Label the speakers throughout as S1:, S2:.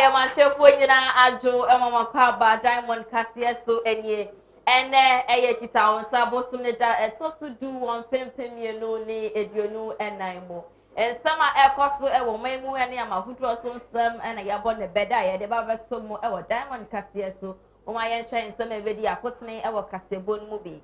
S1: am a chef when ajo mama kaba diamond cassia so enye ene kita on sabo sumeda etosu do one pempem ye no ni eduonu enaimo en sama ekoso e wo maimu ene amahudu so nsam ena yabo ne beda ye de baba so mu e wo diamond cassia so o ma yen hwen nsam e bedi akotene e wo kasebo mu bi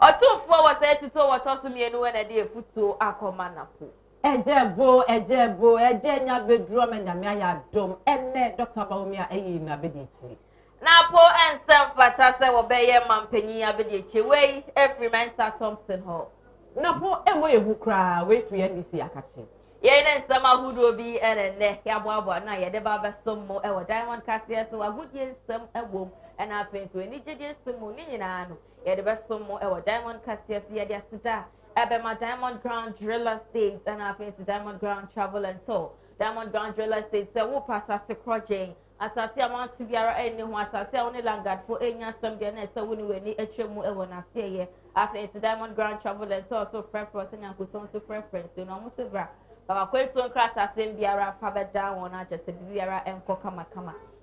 S1: otumfo wo se tito wo tosu mienu ene de efutuo akoma napo
S2: Ejebo, eje nya bedro me nyame aya dom. Enne Dr. Baumia eyi na bedichi.
S1: Na po ensem fata se wo beye mampanyi abedichi wey every man Sir Thompson Hall.
S2: Na po emo ehu kra we free NDC akachi.
S1: Ye ne nsem ahudo bi ene ya boabo na ye de ba besom mo e wo Diamond Cassia so agudie nsem ewom ena afen so ni gede nsem mo ni nyina no ye de besom mo e wo Diamond Cassia so ye de asida Ebema Diamond Ground Driller Estate and I face Diamond Ground Travel and Tour. Diamond Ground Driller Estate say wo pass as a project. Asase amon sibiara eni ho asase oni langard for enya sam de na say woni weni etwemu e wona se ye. After Diamond Ground Travel and Tour so preference and yankuton so preference you know mo se bra. Baba kwetu nkra asase biara fa be down wona just biara enko kama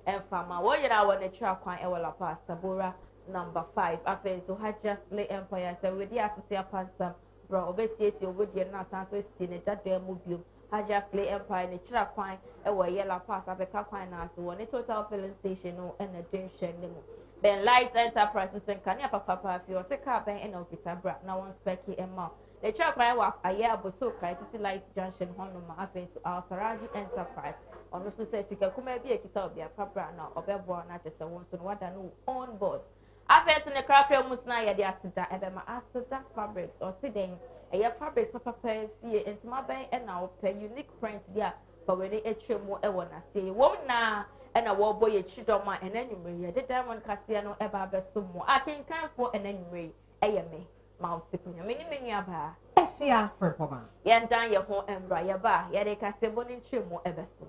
S1: enfama. Wo yira wona twa kwan e wala pastor Bora number 5. After so Hajjas Lay Empire say we dey atete pastor bro obesiesi obodie na sanso esi ne dada mu bio Hajjas Lay Empire ne kira kwan e wo yela pass abeka kwan na ase wo ne total filling station no e na junction ne mu ben light enterprises and kania papa fi o se ka ben e na okita bra na one specky e ma ne kira kwan wa aye aboso kai city light junction hono ma afen so our Saraji enterprise ono so se sika kuma bi ekita obi apabra na obebo na chese won so no wada no on boss Afes in the craft musna ya de asida ebema asida fabrics or siden eya fabrics papa fie intima ben e na ope unique print dia for we dey etwemu e wona se wo na e na wo boy chidoma enanwumre ya de Diamond Cassia no eba beso mu akenkanfo enanwumre eye me ma osikunya meni menu aba
S2: Efia performa
S1: ye ndan ye ho embra ye ba ye de kasebo ni twemu ebeso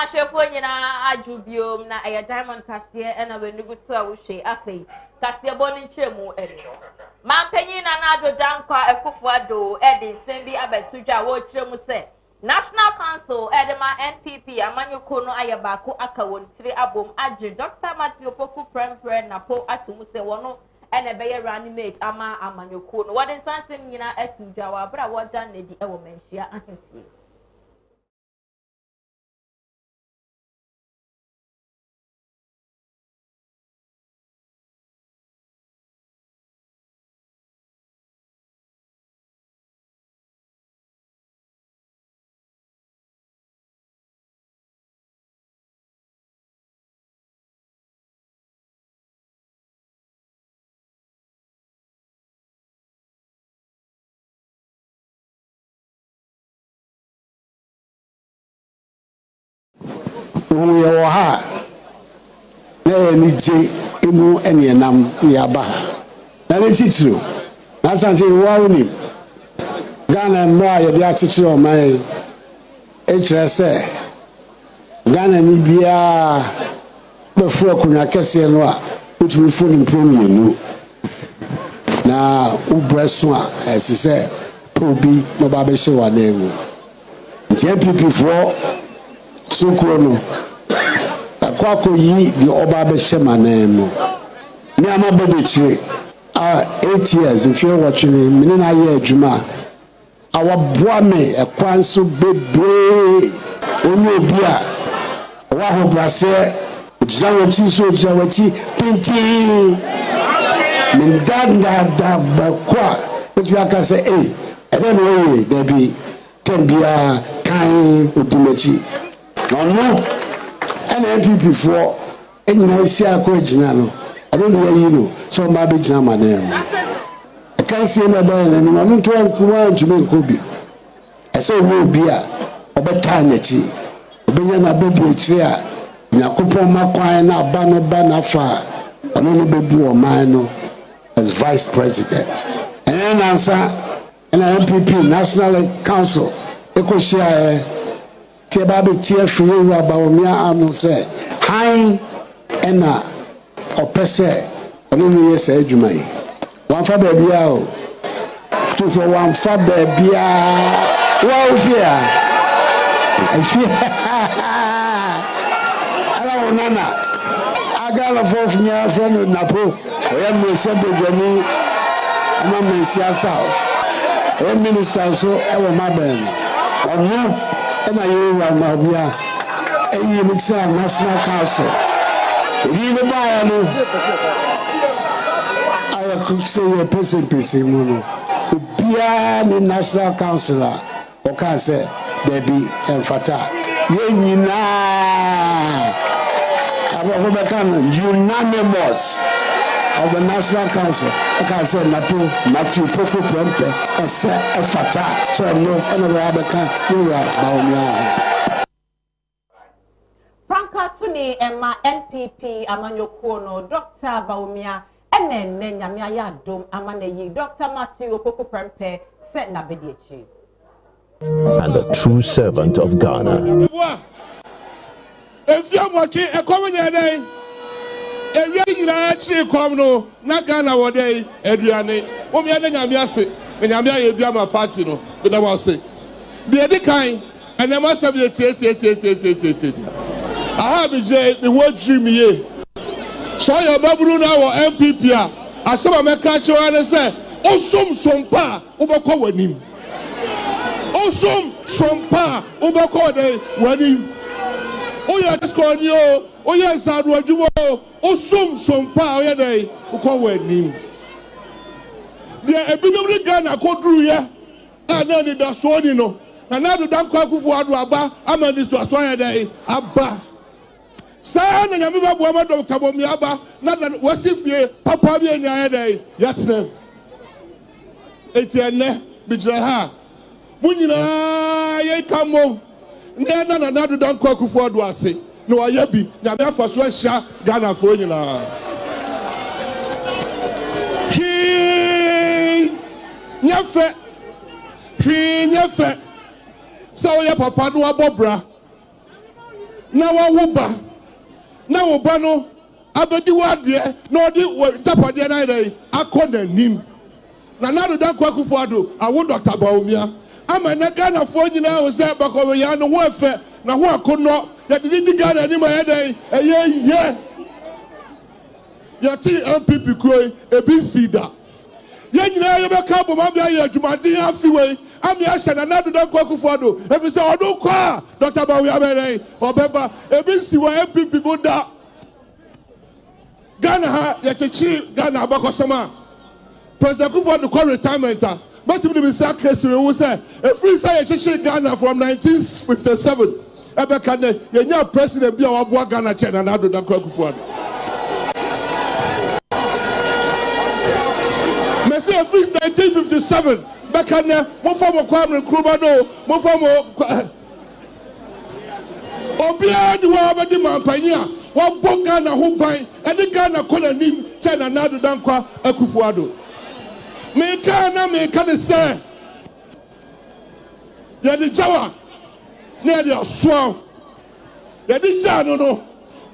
S1: Mashefo nyina ajubiom na eya Diamond Cassia ena wenugu so a wo hwe afei Cassia boni nchemu eni mampanyi na ado dankwa ekufo ado edi sembi abetudwa wo kiremu se National Council edema NPP amanyoko no ayabako aka wontire abom age Dr. Matthew Poku Prempre na po atumu se wono ena beye reanimate ama amanyoko no wode sansem nyina atudwa wa bra wo dan nedi e wo menhia ahemfie
S3: we are ha na ni je emu ene nam ni aba na le titiro na sante wa oni Ghana mra ye dia titiro o mai e kire se Ghana ni bia be fu akunya kese no a utumi fu ni premier no na ubreso a esise probi no ba be hye wa na mu nti MPP for sukro no akwa yi di oba be hye manam ni ama be be chire 8 years if you watching me na ye adwuma awaboa me ekwan so bebre oni obi a wa ho brase ojawati so ojawati pinti min da bakwa if you aka say ebe no we there be tembia kan odumachi no and MPP for enyina isi akọ gina no I don't know you know so ma be gina ma na I can't see another and no no to an to me ko bi I say we obi a obeta na chi obenya na bebi chi a nyakopon makwan na aba no ba na fa ono no bebu o man no as vice president and answer and MPP National Council ekoshia tie ba be tie free aba o mia anu say hi ena opese ono no yes adwuma yi wan fa ba bia o to for wan fa ba bia wa ofia ala onana agala for nya friend napo oya mo se bedwani ama mensia sao o minister so e wo maben ono ena yewa mabia eyi mixer National Council ebi ne ba ya no aya could say a person mono obia ni National Council o ka say there be emfata ye nyina abo be kan unanimous of the National Council o ka say Matthew Poku Prempe ese efata so no ena be kan you ba omia
S2: Franka Tuni Emma NPP Amanyoko no Dr. Baumia ene nyame aya dom amane yi Dr. Matthew Poku Prempe set na bediechi
S4: and the true servant of Ghana.
S5: If you are watching a common day, a really actually come no, not Ghana one day, Adriane. What we are doing, I'm say, when I'm here, you my party, no, but I was say, be the kind, and I must have the I have the word dream here. So your babu now MPP. I saw my catch you and say, oh, some pa, Ubako with him. Oh, some pa, Ubako with him. Oh, yeah, just call you. Oh, yes, I do. Oh, some pa, oh, yeah, they Ubako with him. There a bit of the gun I called through here. And then that's one, you know. And now the Danko for Abba, I'm on this to Aswaya day. Abba. Sana nyamiba buama Dr. Bomiaba na wasifie papa bi enya ede yatne etienne bijra munyina ye kamo na nadu dan kwakufu adu ase na oya bi nyame afaso ahia Ghana fo nyina nyefe sa oya papa no abobra na wawuba na obano abedi wade na odi tapade na ire akoda nim na nadu dan kwakufu ado awo Dr. Baumia ama na Ghana fo nyina o se bakowe ya no ho efe na ho akono ya didi Ghana ni ma ya dai eye ya ti MPP kroi ebi sida ya nyina ya be ka bo ma bia ya adwumaden afiwe ami ahye na nadu dan kwakufu ado ebi se odo kwa Dr. Baumia be obeba ebi si wa MPP boda Ghana ha ya chechi Ghana abakosoma President Kufuor the call retirement but to be said case we say a free say ya chechi Ghana from 1957 ebe kan ya nya president bia wa boa Ghana che na nadu dan Kufuor me say a free 1957 be kan mo form Kwame Nkrumah no mo form obia di wa ba di mampanya wa bonga na ho ban e di Ghana kola nim China nadu dankwa Akufuado me kana de se ya di jawa na di oswa ya di jano no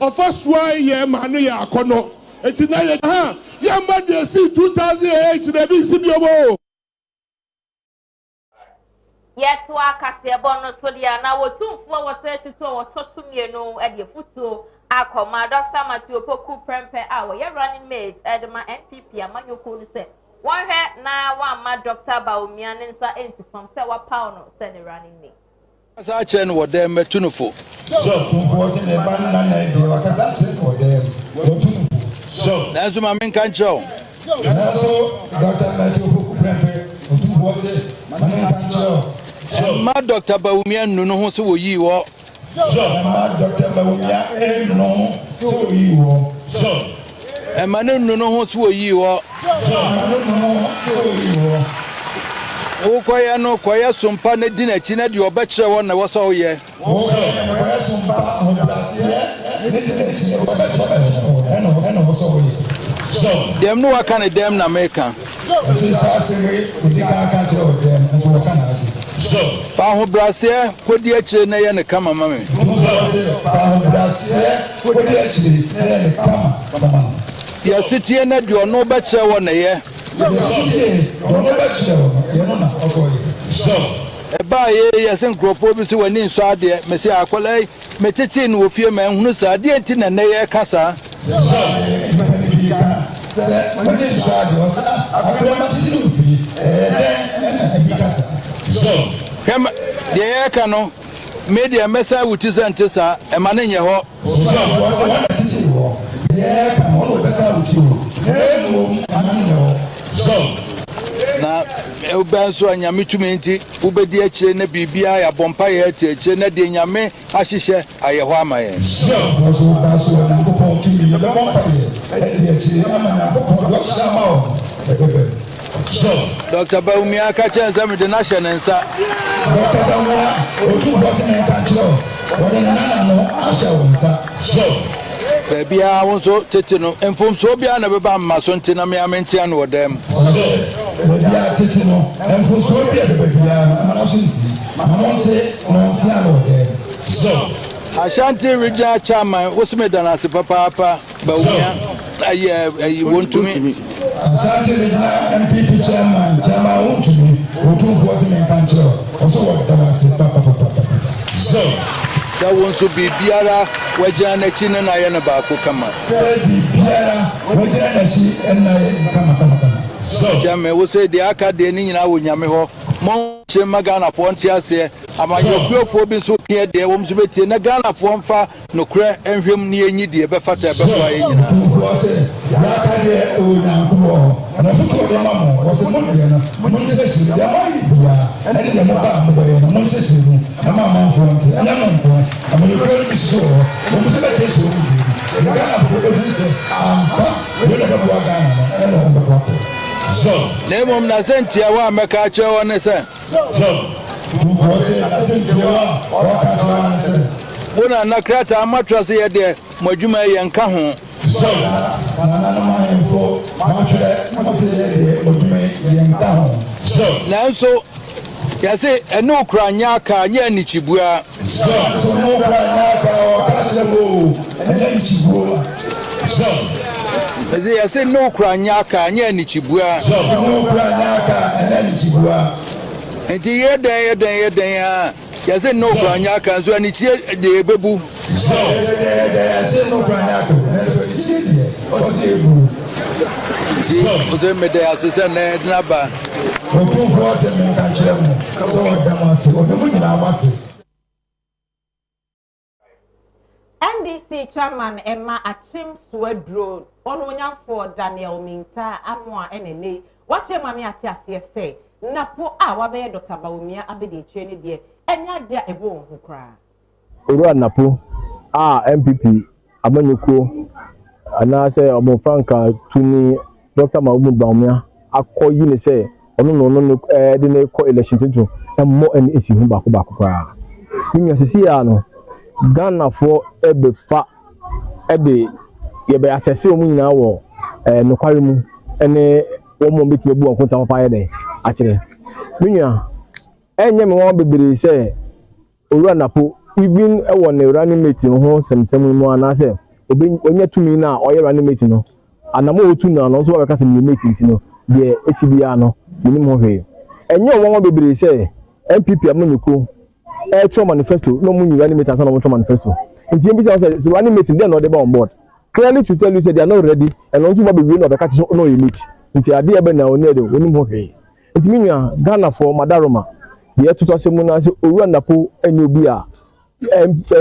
S5: ofa swa ye ma no ya akono It's in a young man, they see 2008, they be Sibio.
S1: Yet, Wakasia Bono Sodia, now we're 2 flowers set to our Tosumino at your foot. I call my Dr. Matthew Poku Prempe hour, your running mates at my NPP, among your cool say. One head now, one my Dr. Baumian and Sir Ace from Sewa Pauno, said the running mate.
S6: As I chain what them tuneful. So, that's my main control. My Dr. Baumian, no one so you are. And my no one so you are. Oh, quite no quite some panel dinner, China, your bachelor one was all year. Them no, I can't damn American. Paho Brassier, put the H and the camera, mammy. Your city and you are no bachelor one year. By yes, and Crawford when inside the Messia Aquale, Metitin with your man who's a dear tin and near Casa. Come, the air cano, media messa with his antissa, a man in your home. Na ubanso anyame tumenti ubedi ache na bibia ya bompa ya ache na de nyame ahihye ayeho amaye Dr. Baumia ka chenza me de national nsa Dr. Baumia otu boss na ka chiro wode nana no ahye wonsa baby, I want to take no and from Sobia never by my son Tina me amentia no them. And from Sobia, I shan't read Chama, what's made than as a papa, but you want to me. I shan't read MPP chairman, Chama won't to me, who took was in country, also what that was papa. So. That wants to be Biara, Wajana Chin and I and about Kama. Biara, Wajana and I so, Jamie will say the Academy in our Yamaho, Mount Magana Fontia say, am I your for being so near the woman's bit in a Ghana form far, no crack and him near you, dear Befata. Name of Nazentia, one make a show on the sun. One and a crater, a mattress here, dear, Mojuma and Kahon. Now, so, you say, a no cranyaka, Yanichibua. So, no cranyaka, I say no cranyaka, Yanichibua. No cranyaka, and Yanichibua. And the year day, you say no cranyaka, so I need the babu. I say no cranyaka, what's it? They made the assistant number.
S2: NDC chairman Emma Achim Swedro, Ononya for Daniel Minta, Amwa NNA. Watch your mammy at say, Napo, our bear Dr. Baumia Abedi Cheney dear, and ya dear a bone who cry.
S7: Uru Napo, MPP, Amanyuko, and I say, Omo Franka to me, Dr. Maumu Baumia, I call you say, no, didn't call election to and more and issue back. You see, Ghana for ebe fa ebe ye be asese omu nyina wo no kware mu ene wo mo beti ebu akonta papa ye de a kire menua enye me won bebere se oru anapo even e wo ne running mate ho semsem mu ana se obi onye tumi na oye running mate no anamo otu na no so ba ka se me mate ntino de esibia no minim ho hwe enye won bebre se MPP amanyuko e manifesto no munyi wani mate asana mo manifesto nti bi say so wani mate dem no dey on board clearly to tell you say they are not ready and also ba be no be ka so no meet nti ade e be na oni de onim ho hwe nti minua Ghana for Madaroma de etuto se mu na se owu anapo enye obi a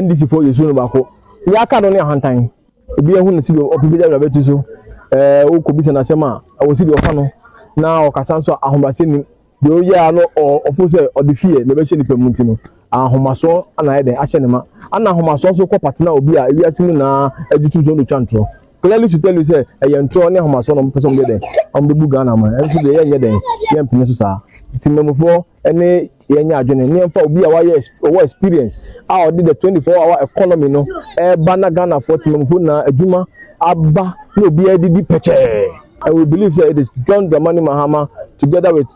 S7: NDC for yesu no bako ya ka no ne ahantan obi ehu na si obi da betu so o ko bi se na sema o si de ofa no na o kasa nso ahomase ni de o ya no ofo se o de fie na be hye ni pamunti no ahomaso ana ede ahye ne ma ana ahomaso so ko partner obi a wi asimu na ajutu zo no twantro clearly to tell you say e ntro ne ahomaso no person be de am be bu Ghana ma enso de ye nye de ye mpine so sa timemfo ene ye nya adwene ne mfa obi a wa experience a o de the 24-hour economy no e ba na Ghana for timemfo na adwuma aba no obi e di peche. And we believe that it is John Dramani Mahama together with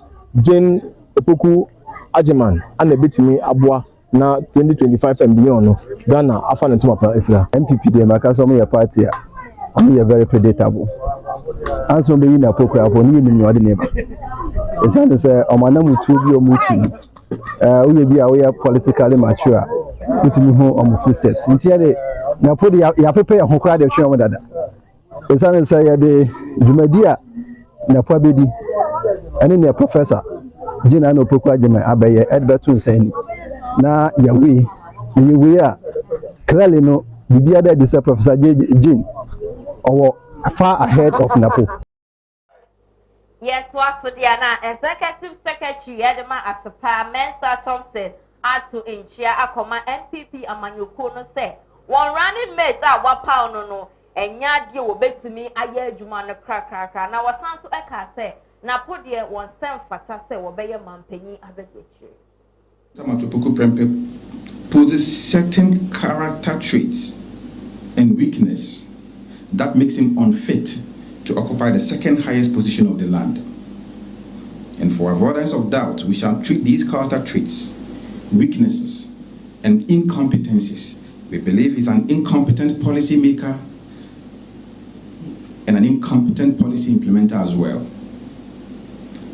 S7: Jane Opoku Ajiman and a bit me Abua na 2025 and beyond no Ghana afan ntoma pa efra
S8: MPP de makaso mo ya party am very predictable anso be na poku afo ni ni wade ne ba esan say omana mutu bi o mutu we bi a we politically mature mutumi ho omo footsteps ntia de na podi ya prepare ho kra de hwe omo dada esan say ya de jumadia na po abedi ene ne professor Jina no Opoku Ajiman abaye Edbertun Nsani na yawe a clearly no bibia da this Professor Jean or far ahead of Napo.
S1: Yet was so Diana, Executive Secretary Edema Asapa Mensa Thompson Atu Inchia Akoma MPP Amanyuko no say one running mate at what pound no and yadi will bet to me a year Jumana crack now was Sansu Eka say na podie won sem fata se wo beye mampanyi abejeche
S9: Opoku Prempeh poses certain character traits and weakness that makes him unfit to occupy the second highest position of the land. And for avoidance of doubt, we shall treat these character traits, weaknesses, and incompetencies. We believe he's an incompetent policy maker and an incompetent policy implementer as well.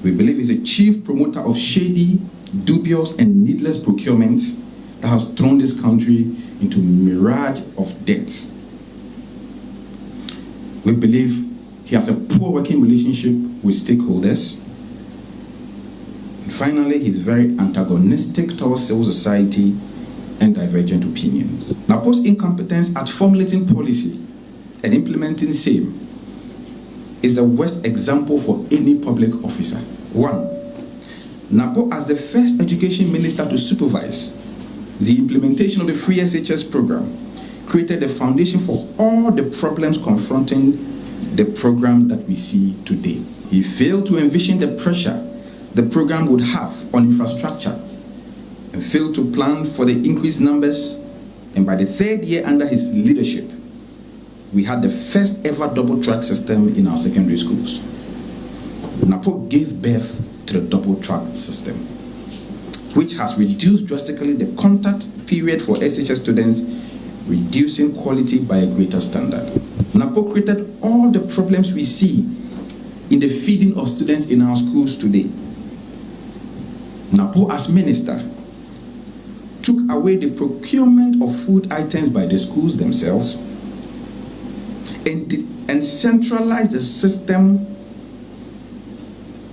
S9: We believe he's a chief promoter of shady, dubious, and needless procurement that has thrown this country into a mirage of debt. We believe he has a poor working relationship with stakeholders. And finally, he's very antagonistic towards civil society and divergent opinions. Napo's incompetence at formulating policy and implementing same is the worst example for any public officer. 1. Napo, as the first education minister to supervise the implementation of the free SHS program, created the foundation for all the problems confronting the program that we see today. He failed to envision the pressure the program would have on infrastructure and failed to plan for the increased numbers. And by the third year under his leadership, we had the first ever double track system in our secondary schools. Napo gave birth to the double track system, which has reduced drastically the contact period for SHS students, reducing quality by a greater standard. Napo created all the problems we see in the feeding of students in our schools today. Napo, as minister, took away the procurement of food items by the schools themselves and centralized the system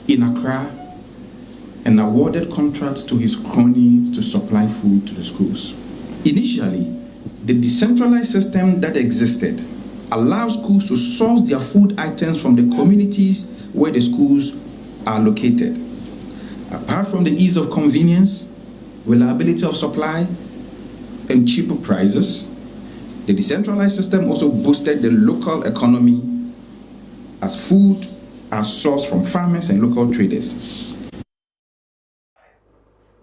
S9: in Accra and awarded contracts to his cronies to supply food to the schools. Initially, the decentralized system that existed allowed schools to source their food items from the communities where the schools are located. Apart from the ease of convenience, reliability of supply, and cheaper prices, the decentralized system also boosted the local economy as food are sourced from farmers and local traders.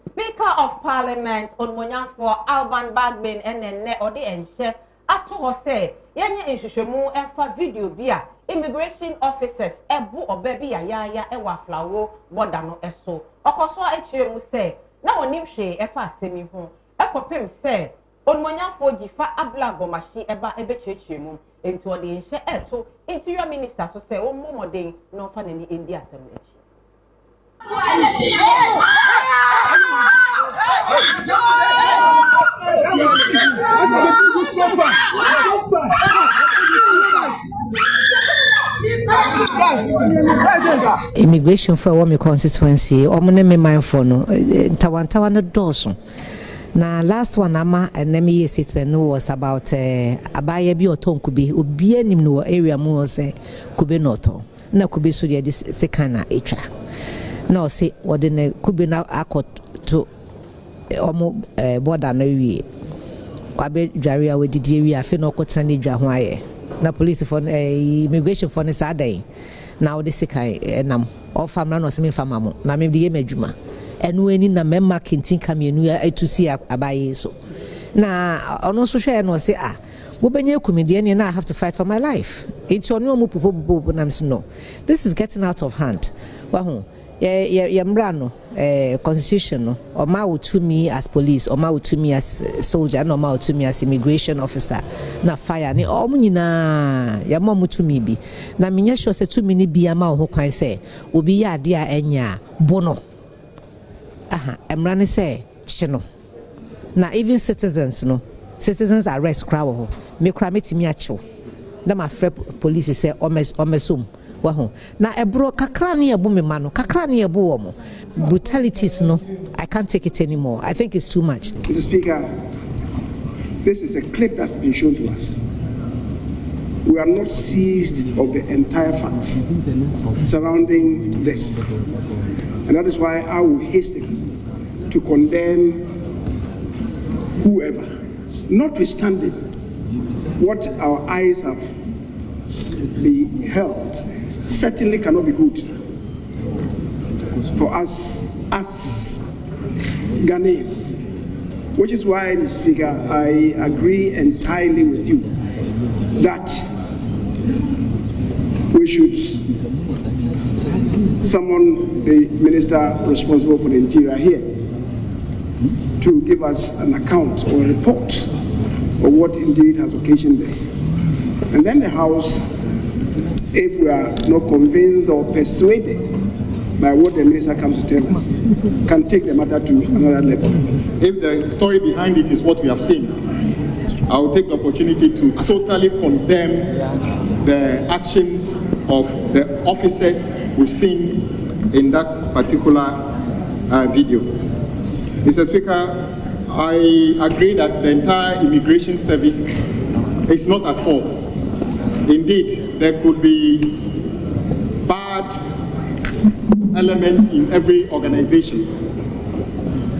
S2: Speaker of Parliament on for Alban Bagbin and then Odi Enche ato say yenye nhwehwemu emfa video bia immigration officers ebu obabi ya ewa flawo border no eso okoso echire mu say na onim hwe efa asemi ho ekopem say onmonyafo gifa ablagomashi eba ebechechire mu into the inche to interior minister so say o mo den no fa ni endi assembly.
S10: Immigration for one constituency omune me mindful no tawantawa no doso na last one ama enemy statement no was about abaye bi oton kube obi anim no area mu say kube no oton na kube so de sekana etwa na o say wode ne kube na akot to omo border na wie wabe dware a wedidi wie afi no kotra ne dwa ho aye na police for immigration for ne sadan na o de sekai enam o famra no se me fama mo na me de ye madwuma enu eni na memma kentin kamienu etusi abaye so na ono so hwe no se wo benye comedian na I have to fight for my life it's ono mu popo na no this is getting out of hand wa ho ye mra no constitution no o ma wo to me as police o ma wo to me as soldier no ma wo to me as immigration officer na fire ni o munyina ya ma mu to me bi na menye sure se to me ni bia ma ho kwan se obi ya ade a enya bono emra ne se chino na even citizens arrest crowd ho me kra metimi a chiw na ma frep police say omesum wa ho na ebro kakra ne ebu me ma no kakra ne ebu wo mo brutalities no I can't take it anymore. I think it's too much.
S11: Mr. Speaker, this is a clip that's been shown to us. We are not seized of the entire facts surrounding this. And that is why I will hasten to condemn whoever, notwithstanding what our eyes have beheld, certainly cannot be good for us as Ghanaians. Which is why, Mr. Speaker, I agree entirely with you that we should summon the minister responsible for the interior here to give us an account or a report of what indeed has occasioned this. And then the House, if we are not convinced or persuaded by what the minister comes to tell us, can take the matter to another level.
S12: If the story behind it is what we have seen, I will take the opportunity to totally condemn the actions of the officers we've seen in that particular video. Mr. Speaker, I agree that the entire immigration service is not at fault. Indeed, there could be bad elements in every organization.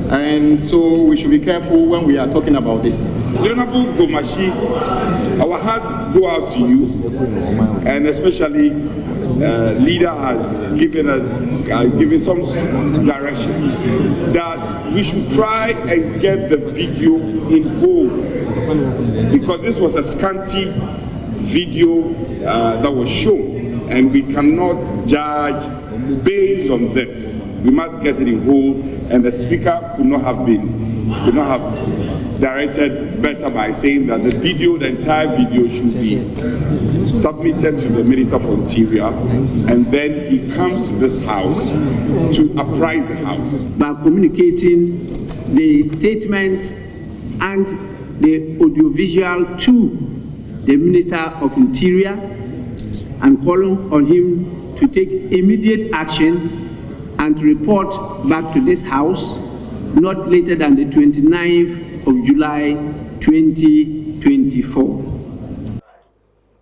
S12: And so we should be careful when we are talking about this.
S13: Honorable Gomashi, our hearts go out to you, and especially leader has given some direction that we should try and get the video in whole, because this was a scanty video that was shown, and we cannot judge based on this. We must get it in whole, and the speaker could not have directed better by saying that the entire video should be submitted to the Minister for Interior, and then he comes to this house to apprise the house.
S11: By communicating the statement and the audiovisual to the Minister of Interior and calling on him to take immediate action and to report back to this house not later than the 29th of July 2024.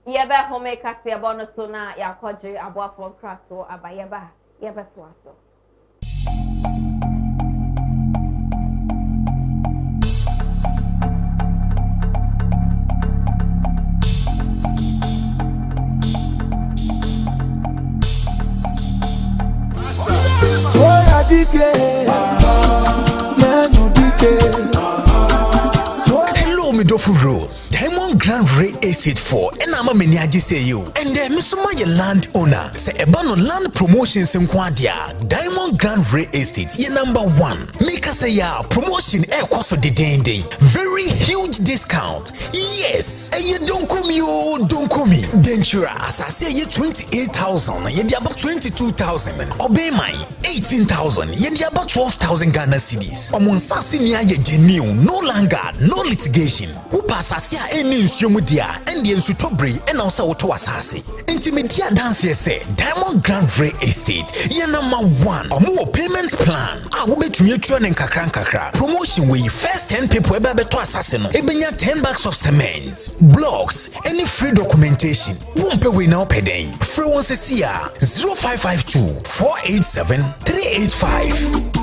S1: Yeba home kasi abono so na yakoje aboafo krato abayeba yeba to aso.
S14: Hello, me beautiful rose. Diamond Grand Ray Estate 4 and I'm a many say you. And then Missuma your land owner say ebano land promotions in Quadia. Diamond Grand Ray Estate ye number 1. Make us say ya promotion air cost of the day. Very huge discount. Yes. And you don't come Dentura as I say ye 28,000 ye about 22,000. Obey mine 18,000 ye about 12,000 Ghana cedis. Sasi niya ye genuine, no longer, no litigation. Upa sasi a eni nsuomudia, endi nsutobri, ena osa oto asasi. Intimedia dance say Diamond Grand Ray Estate, ye number 1. Omo payment plan. Ube tuyetuan en kakra. Promotion we first 10 people ebe beto asasi no. Ebenya 10 bags of cement, blocks, any free documentation. Wumpe we now pedeng. Free one sesia 0552 487 385.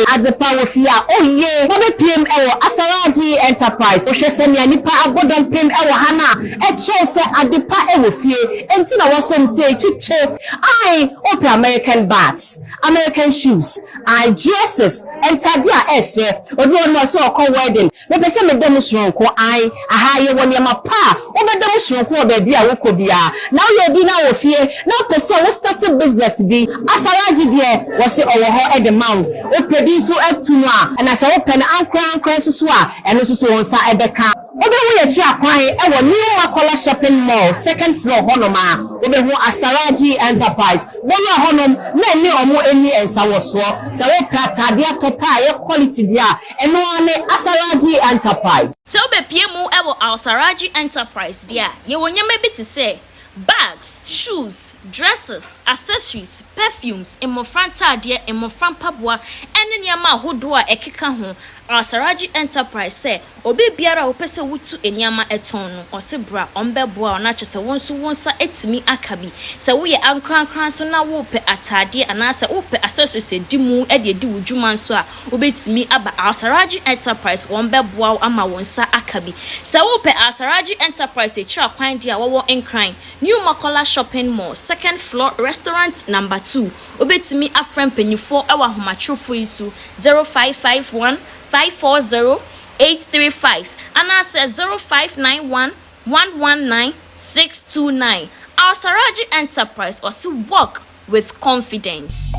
S15: At the power of fear, PM Asaraji Enterprise. Oshesenia nipa agodon PM Hana. Chose at the power of fear. And Tina was some say to I open American bats, American shoes, I dresses, and Tadia F. Or one was so called wedding. Maybe some of them strong. I hire one yama pa. Over them strong baby. Now you're dinner of fear. Now the soul started business be Asaraji dear was it over her at the mount. Produce and as I open Ankran Susua and also on Saebeka. Over we a chair crying our new Makola shopping mall, second floor Honoma, over who Asaraji Enterprise. One honum, many or more any and Sawaswa, Saweka, dia Topa, quality dia, and one Asaraji Enterprise.
S16: So be PMO ever Asaraji Enterprise, dear. You want your maybe to say. Bags, shoes, dresses, accessories, perfumes, emofranta dear, emoframpabwa, and nyama hodua ekeka ho. Asaraji Enterprise say, Obi biara opese wutu enyama etonu, or sebra, ombeboa, or nachasa wonsa etimi akabi. Se we ankran so na wope atade, and asa ope accessories dimu edi juman so obetimi aba Asaraji Enterprise, ombeboa ama wonsa akabi. Se wope Asaraji Enterprise cha kwan dia wo enkran. New Makola Shopping Mall, second floor, restaurant number 2. Obetimi afrem penyufo ewa homatrofo isu 0551 540 835 and I says 0591 119 629. Our Asaraji Enterprise also work with confidence.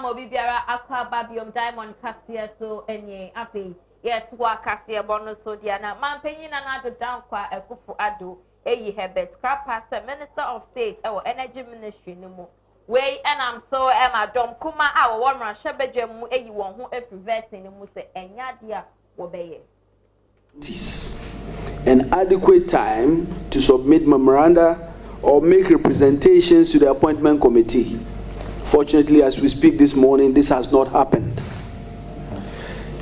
S1: Obi biara akwa babiom Diamond Kasia so enye afi ye twa Kasia bono so dia na mampanyin na ado down kwa Ekufu Ado eyi Herbert Krapa se Minister of State ewo Energy Ministry no mu we enam so dom kuma a wo wonra hwebedwam mu eyi won ho afriverting no mu se enya dia wo beye
S17: and adequate time to submit memoranda or make representations to the appointment committee. Fortunately, as we speak this morning, this has not happened.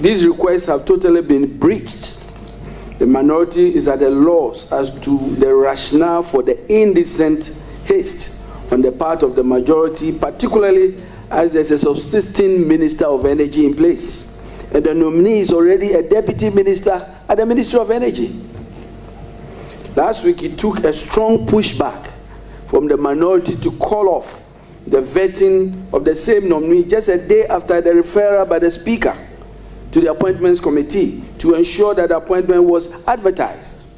S17: These requests have totally been breached. The minority is at a loss as to the rationale for the indecent haste on the part of the majority, particularly as there's a subsisting Minister of Energy in place, and the nominee is already a Deputy Minister at the Ministry of Energy. Last week, it took a strong pushback from the minority to call off the vetting of the same nominee just a day after the referral by the Speaker to the Appointments Committee to ensure that the appointment was advertised.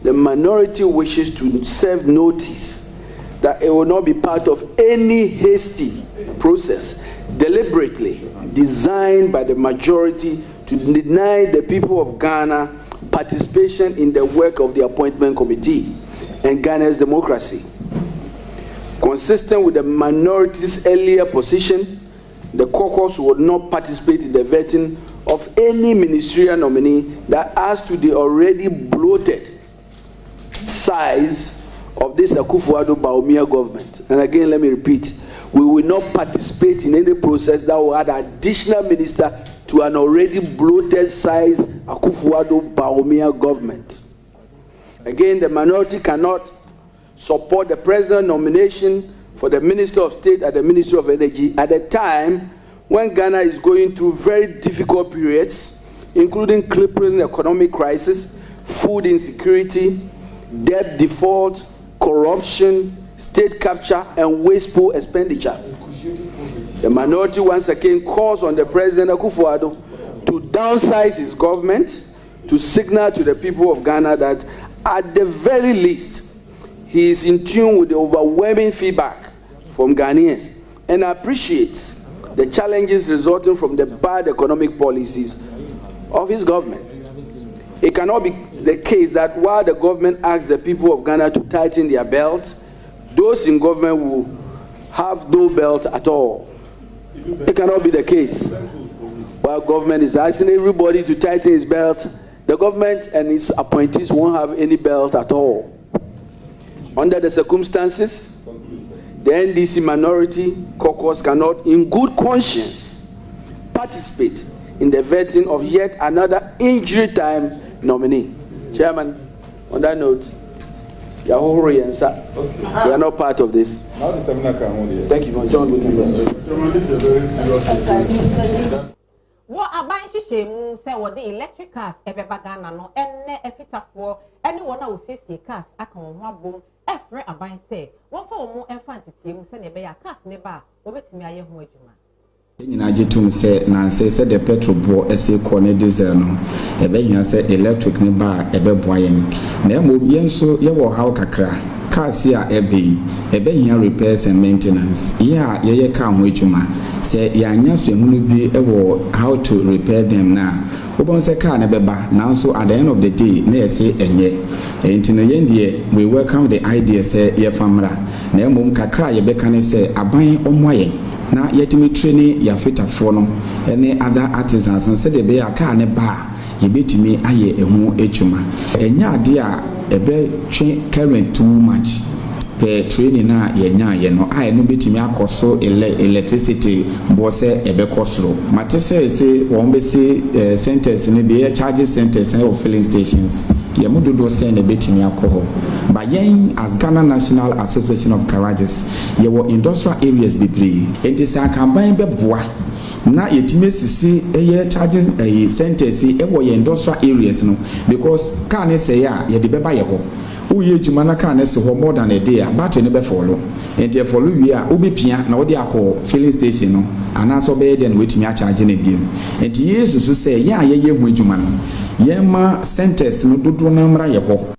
S17: The minority wishes to serve notice that it will not be part of any hasty process deliberately designed by the majority to deny the people of Ghana participation in the work of the Appointment Committee and Ghana's democracy. Consistent with the minority's earlier position, the caucus would not participate in the vetting of any ministerial nominee that adds to the already bloated size of this Akufo-Addo Bawumia government. And again, let me repeat, we will not participate in any process that will add additional minister to an already bloated size Akufo-Addo Bawumia government. Again, the minority cannot support the president nomination for the Minister of State at the Ministry of Energy at a time when Ghana is going through very difficult periods, including crippling economic crisis, food insecurity, debt default, corruption, state capture, and wasteful expenditure. The minority once again calls on the President Akufo-Addo to downsize his government, to signal to the people of Ghana that at the very least, he is in tune with the overwhelming feedback from Ghanaians and appreciates the challenges resulting from the bad economic policies of his government. It cannot be the case that while the government asks the people of Ghana to tighten their belt, those in government will have no belt at all. It cannot be the case. While government is asking everybody to tighten his belt, the government and its appointees won't have any belt at all. Under the circumstances, the NDC minority caucus cannot, in good conscience, participate in the vetting of yet another injury time nominee. Chairman, on that note, we are not part of this. Thank you, John.
S2: What about Shishemu say what the electric cars ebeba Ghana no enne efitafo anyone who says the cars aka won abo efre aban say won fa won emfa ntetiemu say ne be ya cars ne ba obetimi aye ho adwuma.
S9: Nyina jetum se na se the petrol bo ese ko ne diesel no ebe hia se electric ne ba ebe boa yen na emom yenso ye wo haw kakra cars ya ebe hia repairs and maintenance ya ye ka ho adwuma se ya anya so ehunu bi ewo how to repair them na obon se car ne beba na so at the end of the day na ye se enye entino yendie we welcome the idea se ye famra na emom kakra ye beka ne se aban omoye na yetimi training ya fitafo no ene other artisans and say de be aka ne ba yebetimi aye ehu etwuma enya ade a ebe twe current too much per training na yenya ye no aye no betimi akoso electricity bo se ebe kosoro mate say won be say centers ne be charging centers and filling stations ye mododo say ne betimi akoho by yen as Ghana National Association of Garages ye were industrial areas bebree and this campaign be boa na yetime sisi eye charging centers e wo ye industrial areas no because car ne say ya ye de beba ye ho uye juma na car ne se ho more than a day battery ne be follow and e follow wi a obepia na wo de akọ filling station no ana so be den wetimi a charge ne biem and yesu so say ya ye hu juma no ye ma centers no dodo na mra ye ho.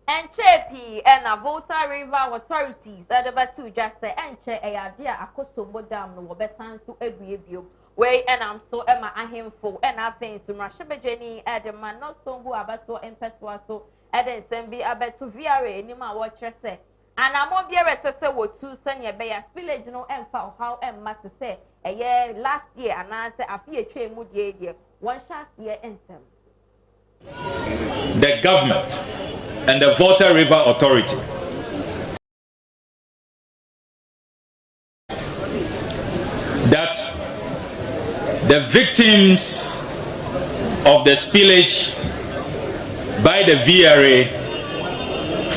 S1: And Chepi and a Volta River authorities at the Batu just say and che a idea akoso bodam no besan so ebiebio way and I'm so Emma ahemfo and I think so Rashabe Jenny at the man not tongu abato and peswaso at the sembi abeto viare anima watcher say and I'm on the RSS wo two senior bear spillage no and how and matter say last year and I say afie etwe mu die one chance year entem.
S18: The government and the Volta River Authority that the victims of the spillage by the VRA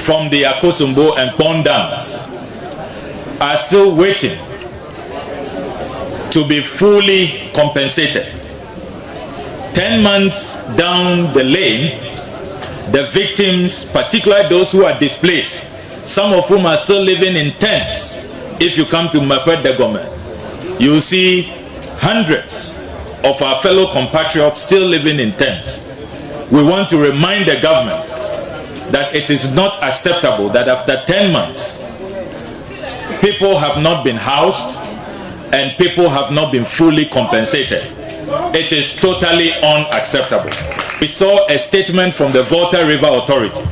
S18: from the Akosombo and Pond dams are still waiting to be fully compensated. 10 months down the lane, the victims, particularly those who are displaced, some of whom are still living in tents, if you come to Makwet Degome, you will see hundreds of our fellow compatriots still living in tents. We want to remind the government that it is not acceptable that after 10 months, people have not been housed and people have not been fully compensated. It is totally unacceptable. We saw a statement from the Volta River Authority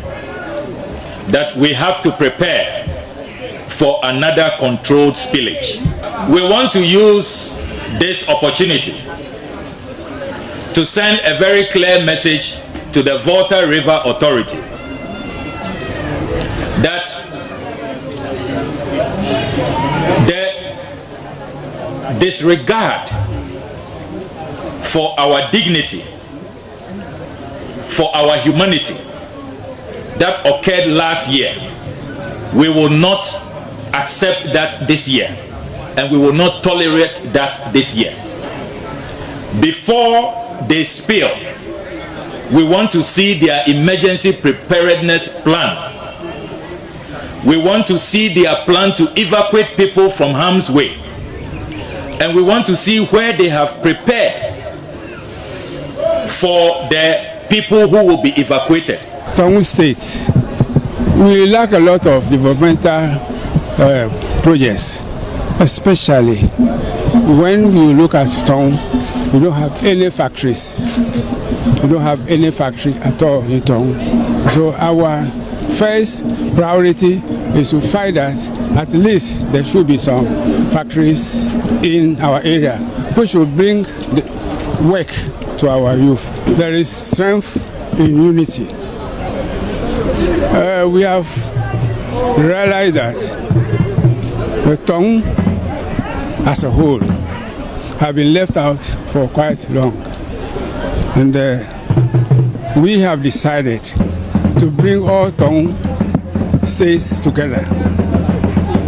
S18: that we have to prepare for another controlled spillage. We want to use this opportunity to send a very clear message to the Volta River Authority that the disregard for our dignity, for our humanity that occurred last year, we will not accept that this year, and we will not tolerate that this year. Before they spill, we want to see their emergency preparedness plan. We want to see their plan to evacuate people from harm's way, and we want to see where they have prepared for the people who will be evacuated.
S19: Tongu State, we lack a lot of developmental projects, especially when we look at Tongu. We don't have any factories. We don't have any factory at all in Tongu. So our first priority is to find that at least there should be some factories in our area which will bring the work to our youth. There is strength in unity. We have realized that the Tongu as a whole have been left out for quite long, and we have decided to bring all Tongu states together,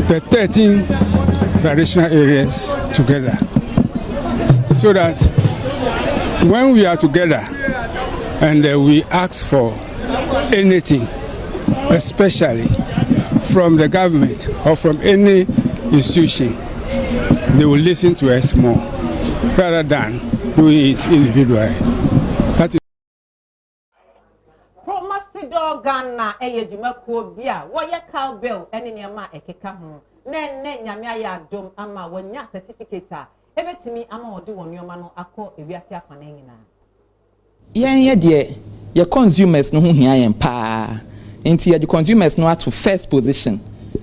S19: the 13 traditional areas together, so that when we are together and we ask for anything, especially from the government or from any institution, they will listen to us more rather than doing it individually. That is
S2: Promasido Ghana Jumako Bia, Waya cowbell, and in Yama Ekekahu, Nen Yamia Dom Ama, when ya certificate. Ebe timi ama odi won yoma no akọ ewiase afane nyina.
S20: Ye de ye consumers no ho hia yen pa. Enti ye the consumers no at to first position.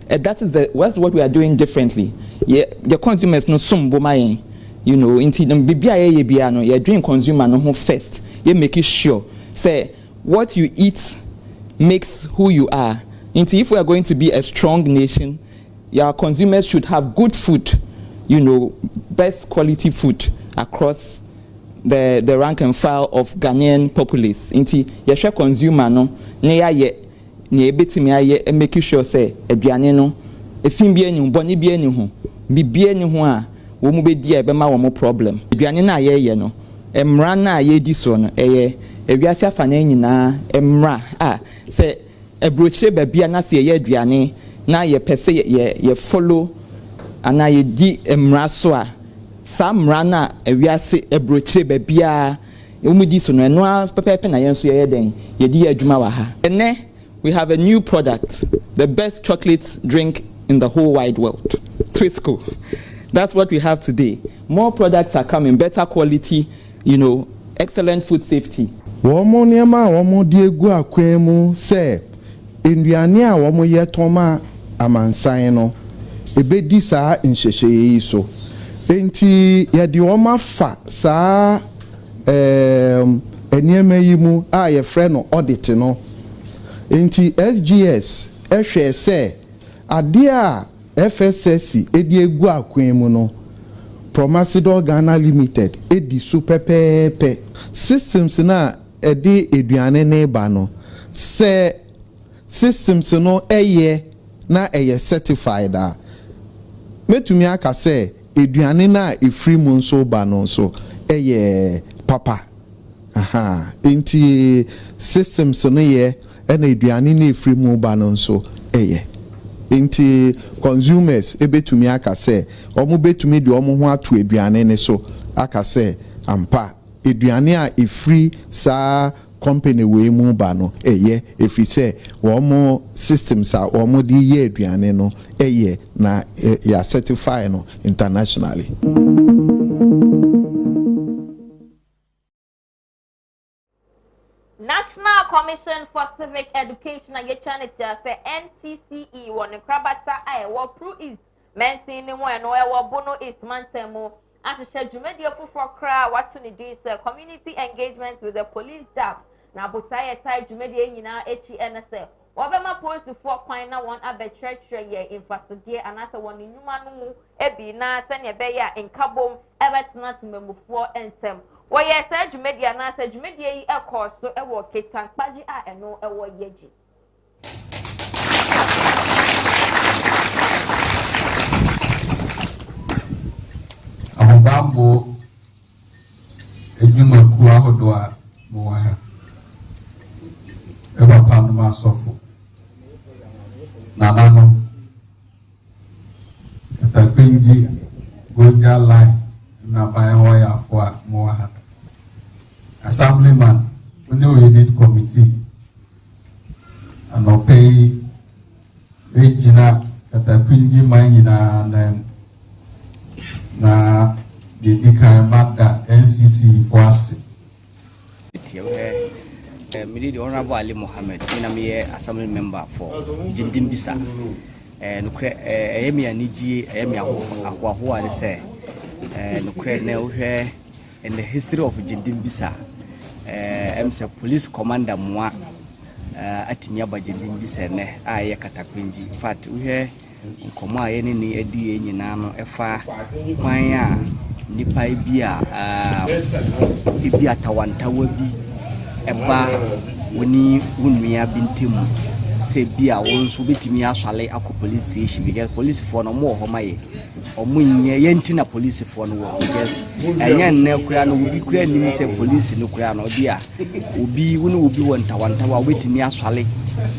S20: That is what we are doing differently. Ye the consumers no sumbo mayen. You know, enti dem bibia ye bia no ye doing consumer no ho first. Ye make sure say what you eat makes who you are. Enti if we are going to be a strong nation, your consumers should have good food. You know, best quality food across the rank and file of Ghanaian populace. Inti yehwe consumer no ne yaye ne ebetimi aye make sure say aduane no efin bia ni boni bia ni ho bibia ni ho a wo mu be di e be ma wo mo problem. Aduane na ye no emra na ye di so no eye ewiase afana nyina emra a say ebrochire ba bia na se ye aduane na ye pese ye follow ana ye di emra so a samra na ewiase ebrochire ba bia umudi so no eno a pepepe na yenso ye den ye di adwuma wa ha. Ene we have a new product, the best chocolate drink in the whole wide world, Twisco. That's what we have today. More products are coming, better quality, you know, excellent food safety.
S21: Womo niema womo di egu akwemu se nduane a womo ye toma amansan no ebedi saa nhyehyeye yi so enti yɛde wɔn afa saa nneɛma yi mu a yɛfrɛ no audit no enti SGS ehwɛ sɛ adeɛ a FSSC edi egu akwan mu no Promasidor Ghana Limited edi so pɛpɛɛpɛ systems na ɛde aduane ne ba no sɛ systems no ɛyɛ na ɛyɛ certified a metumi aka sɛ aduane na efiri mu nso ba no nso ɛyɛ papa enti systems no yɛ ɛna aduane na efiri mu ba no nso ɛyɛ enti consumers ebetumi aka sɛ ɔmo betumi de ɔmo ho ato aduane ne so aka sɛ ampa aduane a efiri saa company we mu ba no ɛyɛ efiri sɛ ɔmo systems a ɔmo de yɛ aduane no ɛyɛ na ya certify no internationally.
S1: National Commission for Civic Education and Charity say NCCE won the Krabata Iowa Pro East Mensin no one or Bono East Mantemo Asha Jumedia for Kra what's on the community engagement with the police DAP na Butaya Tai Jumedia Yina HNSF Wabema post for Quina one abe church ye in Fasodie and as a one in Numanu Ebi na Senya Beya in Kabom Everton Memu for Entem. Well, yes, I media na said media a course so a work it and Paji and no a war yeji.
S3: Abambo Eduma Kuahodoa Moha Eva Panama Sofu Nanano Tapinji Goja Line na Bayawa for Moha Assemblyman Uno Unit Committee and pay Regina Tapinji Manina na Dika Mada NCC Force.
S22: Me the Honorable Ali Mohammed, me assembly member for Jindimbisa. And Emi Aniji, Emi Ahua, they say, and in the history of Jindimbisa, I'm a police commander moi at Nyaba Jindimbisa, I Katakwinji. In fact, we have Koma any Eddie Nano, Efa, Maya, Nipa Ibia, Ibia Tawantawabi. Eba woni wunua bintimu se bia won so betimi aswale akọ police station because police for no mo ho maye omunye yenti na police for no wo because enyen na kura no obi kura nim se police no kura no bia obi woni obi wonta wa betimi aswale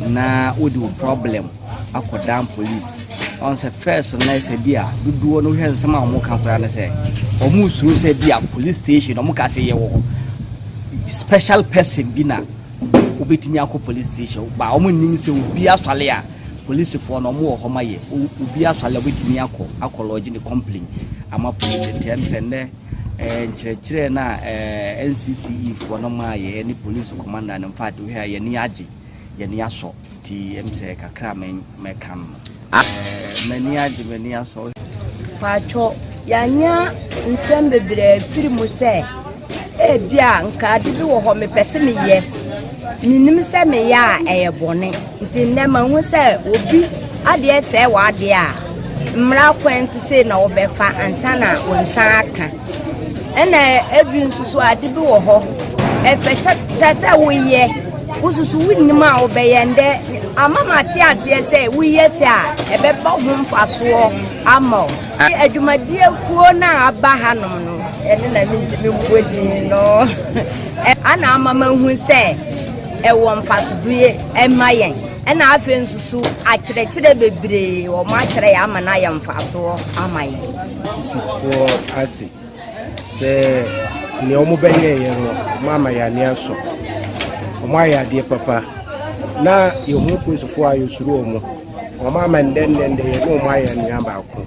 S22: na odi problem akodam police on se first na se bia duduo no hwe nsema o mo kan kura na se o mu suru se bia police station o mo ka se ye wo special person bina obetimi akọ police station ba omo nim se obi aswale a police for no mo ho maye obi aswale obetimi akọ lodge ni complaint ama police tem sende nkyerɛkyerɛ na NCCE for no maye ni police commander in fact we here ye ni age ye ni aso ti mse kakra men mekam mani age mani aso
S23: pacho yanya nsem bebre firi mu se bia nka de bi wo ho me pese me ye ninim se me ya bone nti ne ma hu se obi ade se wa ade a mra kwanti se na wo befa ansa na wonsa aka ena ebi nsusu ade bi wo ho efese tase wo ye ususu winim a wo be ye nde amama ti ase se wo ye se a ebeba ho mfaso amo adwumadie kuo na aba hanom no ene na mi mbodi no ana amama hu se ewo mfasoduye emayen ena afi nsusu akyerɛkyerɛ bebre wo ma kyerɛ ya ama na ya mfaso amayen
S24: for asi se ne omo bɛyɛ yɛ no mama ya ne aso omo aya de papa na ye hu kusufo ayo suru omo omo ama ndende ye no omo aya ne aba ko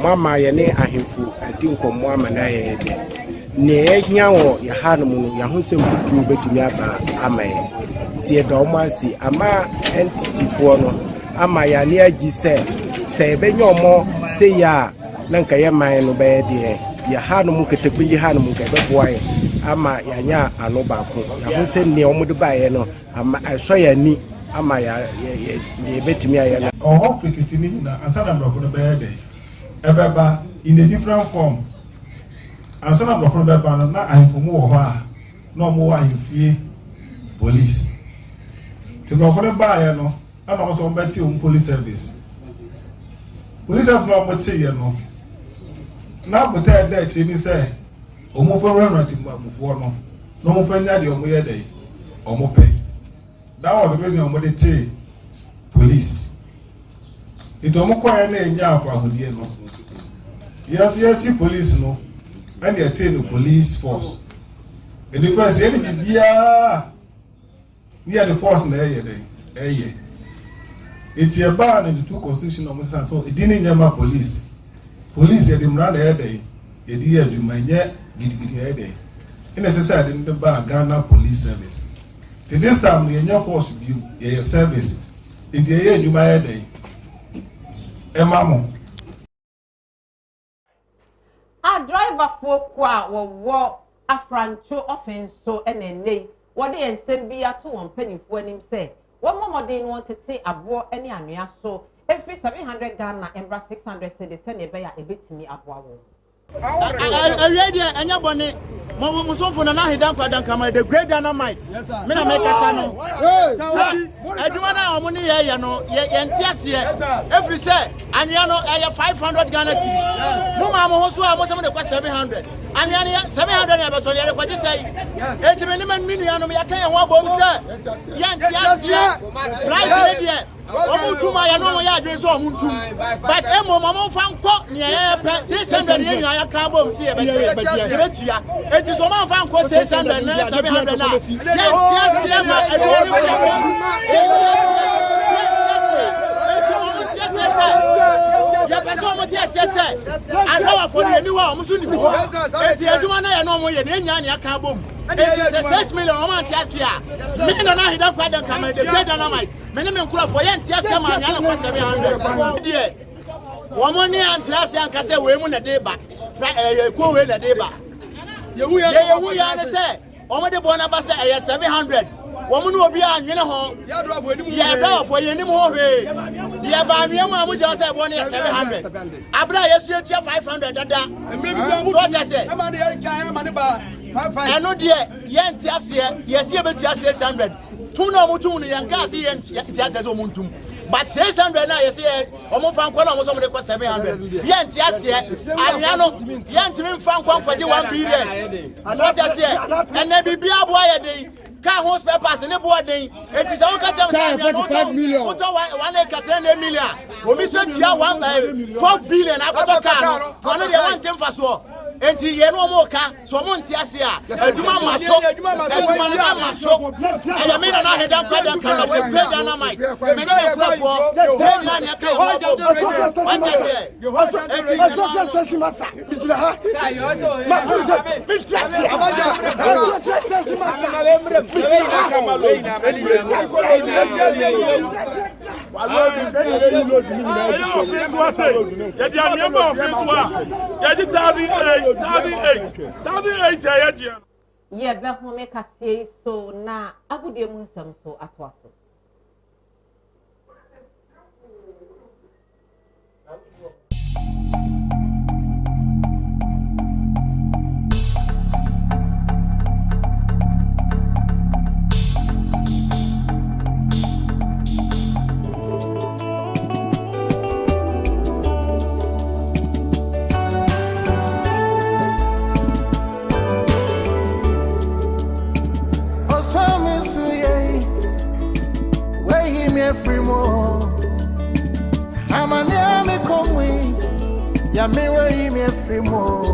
S24: mama ye ne ahemfu adi nkomo ama na ye de ne ehia wo ya hanom no ya hu se mputu betumi aba amaye tie do omo asi ama entity fo no ama ya ne agi se se ebenyo omo se ya na nka yɛ man no bɛyɛ deɛ yɛ ha no mu ketekwe yi ha no mu nka ɛbɛboa yɛ ama yɛanya ano baako yɛho sɛ nea ɔmode baeɛ no ama ɛsɔ yɛ ani ama yɛbɛtumi ayɛ no
S4: ɔhɔ frikiti ni nyina ansa na mbrɔfo no bɛyɛ dɛ ɛbɛba in a different form ansa na mbrɔfo no bɛba no na ahemfomu wɔ hɔ a na ɔmo wɔ ahemfie police te mbrɔfo no baeɛ no ana ɔmo sɛ ɔmo bɛte ɔmo police service no ɔmo teeɛ no na abota ɛda akyiri ni sɛ ɔmo fɔ rɛnrɛ te mmuamufoɔ no na ɔmo fɛ nya deɛ ɔmo yɛ dɛ ɔmo pɛ that was the reason ɔmo de tee police ito ɔmo kɔɛ na enya afɔ ahodie no yɛsɛ yɛte police no ɛna yɛte no police force ɛni fɛs yɛne bibiaa ne yɛde force na ɛyɛ dɛ ɛyɛ eti ɛbaa na the two constitution ɔmo san so ɛdi ne nyɛma police yɛde mmara na ɛyɛ dɛ yɛde yɛ adwuma nyɛ gidigidi ɛyɛ dɛ ɛna ɛsɛ sɛ ɛde ne ba Ghana police service te this time no yɛnyɛ force bio yɛyɛ service eti ɛyɛ adwuma ɛyɛ dɛ ɛma mo
S2: a driver for kwa wo afrancho offense so enene wode ensem bi ato won panifo anim say won momodin won tete abo ene anua so every 700 Ghana embra 600 cedis se ne be ya ebetimi aboa wo
S5: Already anya bone mo musonfo na hedan kwadan kama the great dynamite me na make asa no aduma na omo ne ye no ye ntiase every say anua no 500 Ghana cedis mo ma mo ho so a mo se mo de kwa 700 anua ne 700 ya beto ye kwaje say enti me ni man minu no me ya kan ye ho abom say ye ntiase price ne de omo tuma ya no mo ya adwe so omo ntum but emo mo fa nko ne ye pe 600 ye nua ka bom si e betia enti so man fa nko 600 na 700 na ye ma ya person mo tie sese anawa for ni wa omo so ni ko enti aduma na ye no mo ye ne nya ne aka bom enti 6 million o man tie ase a me no na hida kwa dan kama de great dynamite me ne me nkura for ye tie ase ma nya na kwa 700 die womo ni antiase anka se we mu na de ba ko we na de ba ye wu ya ne se omo de bo na ba se 700 womo no obi anwene ho ya dra for ye nim ho hwe ye ba anwe mu amu je se bo ne 700 abra yesu etia 500 dada so ta se e ma ne ye kan ma ne ba 55 eno de ye ntiase ye se betia 600 tum na omo tum no ye nka se ye ntiase se omo tum but 600 na yes omo fan kwa na omo so mo de kwa 700 ye nti ase anwa no ye ntimi fan kwa kwaje 1 billion what ase ene bibia abo aye dey ka ho spare pass ne bo den enti se wo ka chem say no 5 million to 1 acre 10 million obi so tia 12 billion akoto ka no no de wan tem fa so enti ye no mo ka so mo nti ase a aduma maso aduma na maso aya me na hedan kwadan kan the great dynamite me na me for say na ne ka ho what ase enti social station master bijira ha ma tuze bitasi abaja social station master bijira kama loina
S2: ye be ho me kasie so na agudie mu nsam so atwa so
S6: ya me we me frimo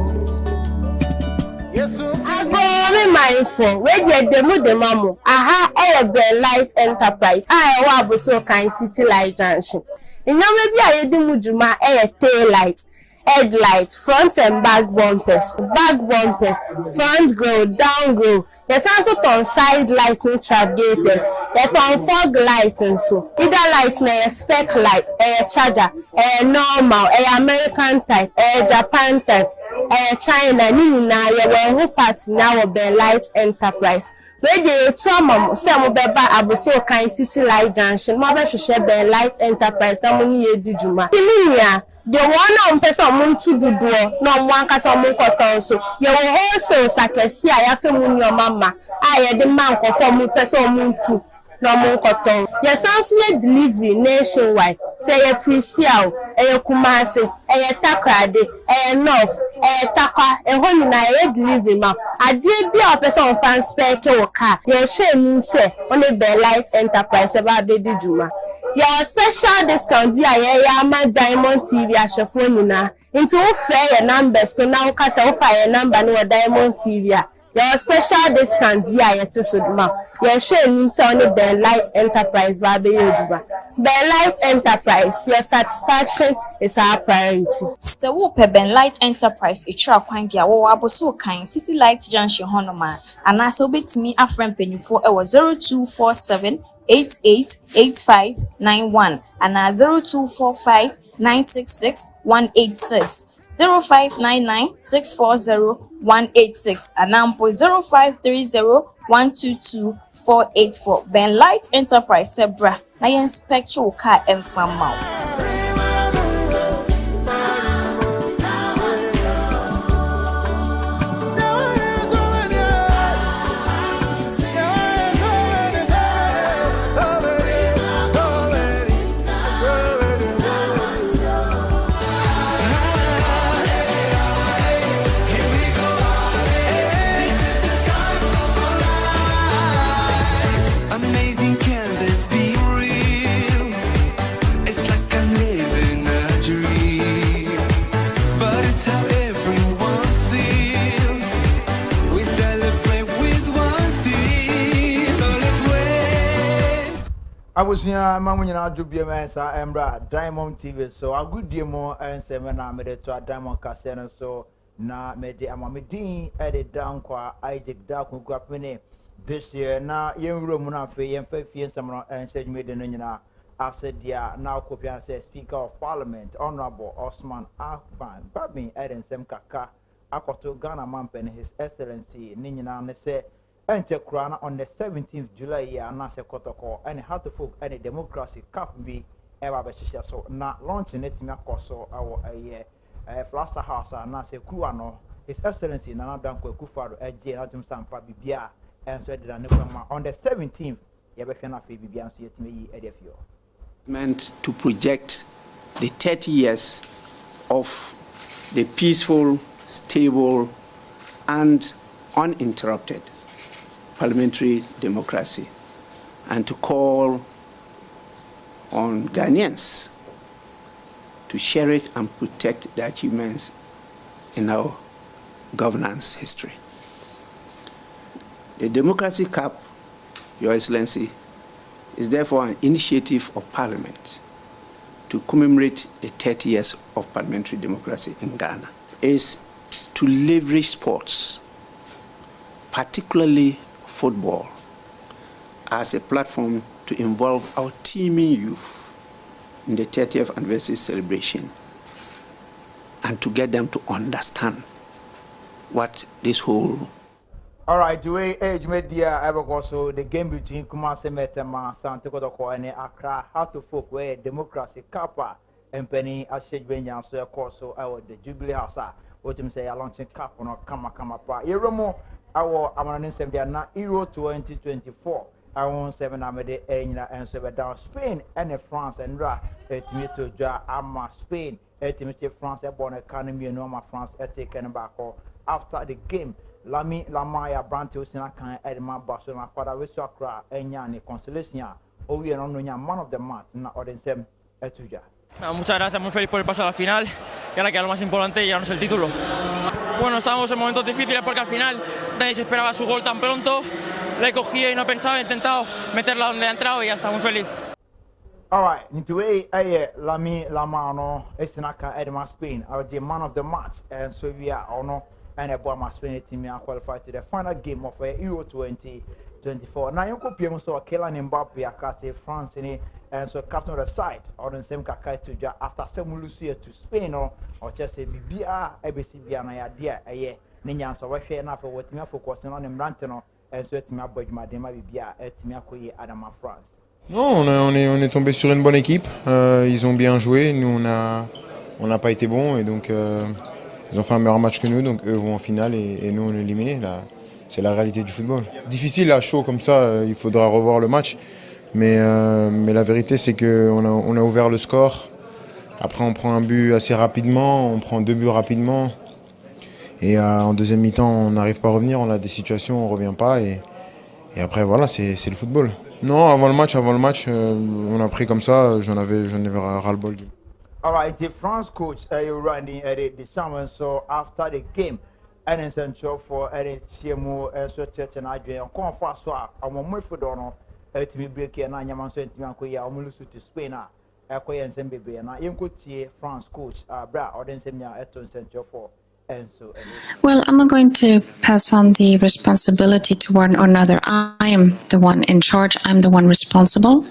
S6: yesu
S15: me mindful we get demo aha e light enterprise ah wa aboso kan city light junction inome bi aye demu juma tail light headlight front and back bumpers front grill down grill yes also turn side light radiators yɛtɔn fog light nso either light na yɛ spec light charger normal American type Japan type China ni nyinaa yɛwɔ ho part na wɔ Ben Light Enterprise we dey to amam say mo beba aboso kan City Light Junction mo be hwehwɛ Ben Light Enterprise na mo ni ye di dwuma timiya the one on person mo ntu dodo na mo ankasa mo nkɔtɔn so yɛwɔ wholesale sakɛsi a yɛafɛ mu ni mama a yɛde man kɔfɔ mo person mo ntu na mo nkɔtɔn yɛsan so yɛ delivery nationwide say yɛ pre-sale Kumasi Takrade North Takwa ɛhɔ nyinaa yɛ delivery ma adeɛ bi a person on fan spare ke wɔ car yɛ hyɛ nim sɛ on Ben Light Enterprise ba be di dwuma your special discount bi a yɛ ama Diamond TV ahwɛfo nyinaa nti wo frɛ yɛ numbers to na wo kasa wo fa yɛ number no wɔ Diamond TV a your special discount bi a yɛte so ma yɛ hyɛ nim sɛ on Ben Light Enterprise ba be yɛ dwuma Ben Light Enterprise your satisfaction is our priority.
S16: Sɛ wo pɛ Ben Light Enterprise etwa kwan dia wo aboso kan City Light Junction honoma anaasɛ wobetumi afrɛ mpanyimfo ɛwɔ 0247 888591 ana 0245 966 186 0599 640 186 anampo 0530 122 484 Ben Light Enterprise sebra na yen spec your car emfama.
S7: I was here, Mamma Jubiaman, Embra, Diamond TV, so a good demo and 7 made to a Diamond Casino, so na made the Amamidin added down qua Isaac Dark Guapine this year. Now, young Romunafe and 5 years and said made the Nina. I said, yeah, now Kopian says Speaker of Parliament, Honorable Osman Afan, Babin Eden Semkaka, Akoto Ghana Mampen, His Excellency Nina Nese. Enter Krana on the 17th July year Nasa Kotoko and how to folk any democracy cap be ever beshisha so na launching it me akoso our year Plaza House Nasa Kuano His Excellency Nana Danko Kufaro Eje Ajum Sampa Bibia and said that on the 17th Yabefana Bibia and see it me edifio.
S8: Meant to project the 30 years of the peaceful, stable and uninterrupted parliamentary democracy and to call on Ghanaians to share it and protect the achievements in our governance history. The Democracy Cup, Your Excellency, is therefore an initiative of Parliament to commemorate the 30 years of parliamentary democracy in Ghana. Is to leverage sports, particularly football, as a platform to involve our teeming youth in the 30th anniversary celebration and to get them to understand what this whole.
S7: All right, the way age media ever also the game between Kumasi Metema, Santo Kotoko, and Accra, how to folk where democracy kappa and penny as Sheikh Benyan so also our the Jubilee House. What him say, I launching cap on kama pa. Yeromo. Our Amanin they are not Euro 2024. I want 7 Amade and 7 down Spain and France and Ra Timito Ja Ama Spain, Timothy France, a born economy and Norma France taken back after the game. Lami Lamaya Branto Sinakan Edma Barcelona Father Wisakra and Yani Consolation. Oh, we are on man of the month, not or the same Etuja.
S10: Muchas gracias, muy feliz por el paso a la final y ahora que lo más importante llevarnos el título. Bueno, estábamos en momentos difíciles porque al final nadie se esperaba su gol tan pronto. Le cogí y no pensaba, he intentado meterla donde ha entrado y ya está, muy feliz.
S7: All right, Nituwe Lami Lamano Esinaka Edma Spain are the man of the match, and so we are on and a Bama Spain team are qualified to the final game of Euro 2024. 24. Now, Uncle PM saw Kylian Mbappe, Akate, France, and so captain of the side, or the same Kakai to after some Lucia to Spain or just say BBR, ABCB, and idea a year. Ninya, so we're sharing enough for what me focusing on him Rantano, and so it's my boy, my dema BBR, et Miakoye, Adama, France.
S11: Non, on est tombé sur une bonne équipe. Ils ont bien joué. Nous, on n'a pas été bons. Et donc, ils ont fait un meilleur match que nous. Donc, eux vont en finale et nous, on est éliminés. C'est la réalité du football. Difficile à chaud comme ça. Il faudra revoir le match. Mais la vérité, c'est qu'on a ouvert le score. Après, on prend un but assez rapidement. On prend 2 buts rapidement. Et en deuxième mi-temps, on n'arrive pas à revenir. On a des situations où on ne revient pas. Et après, voilà, c'est le football. Non, avant le match, on a pris comme ça, j'en avais ras-le-bol.
S7: All right, the France coach, running the summer, so after the game, and essential for CMO, so church and Adrian, come for so I'm more for Dono, to be breaking and I'm so intimate, I'm to Spain, and send baby, and I am good France coach, Bra, or then send me at essential for.
S12: Well, I'm not going to pass on the responsibility to one or another. I am the one in charge. I'm the one responsible.